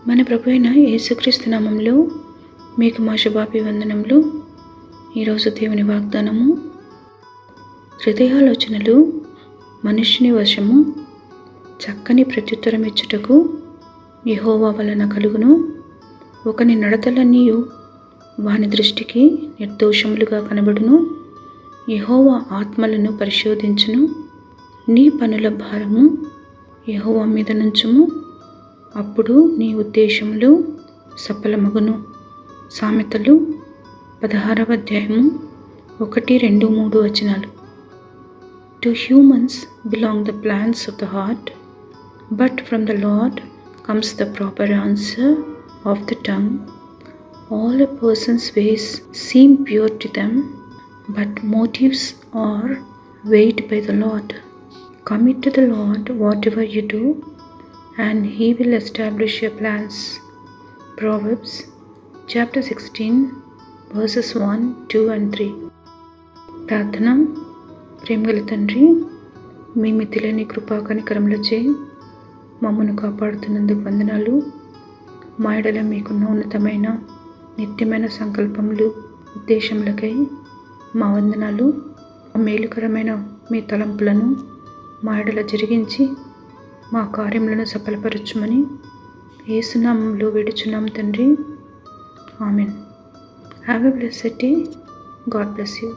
మన ప్రభు అయిన యేసుక్రీస్తు నామములో మీకు మా శుభాభివందనములు. ఈరోజు దేవుని వాగ్దానము, హృదయాలోచనలు మనుష్యుని వశము, చక్కని ప్రత్యుత్తరం ఇచ్చుటకు యెహోవా వలన కలుగును. ఒకని నడతలన్నీ వాని దృష్టికి నిర్దోషములుగా కనబడును. యెహోవా ఆత్మలను పరిశోధించును. నీ పనుల భారము యెహోవా మీద నుంచుము, అప్పుడు నీ ఉద్దేశములు సఫలమగును. సామెతలు 16వ అధ్యాయము 1, 2, 3 వచనాలు. To humans belong the plans of the heart, but from the lord comes the proper answer of the tongue. All a person's ways seem pure to them, but motives are weighed by the Lord. Commit to the Lord whatever you do, and He will establish your plans. Proverbs chapter 16 verses 1, 2 and 3. ప్రార్థన. ప్రేమగల తండ్రి, మీ మితిలేని కృపా కనికరములచే మమ్మను కాపాడుతున్నందుకు వందనాలు. మా ఎడల మీకున్న ఉన్నతమైన నిత్యమైన సంకల్పములు, ఉద్దేశములకై మా వందనాలు. మేలుకరమైన మీ తలంపులను మా ఎడల జరిగించి మా కార్యములను సఫలపరచుమని యేసు నామములో వేడుచున్నాం తండ్రి. Amen. Have a blessed day. God bless you.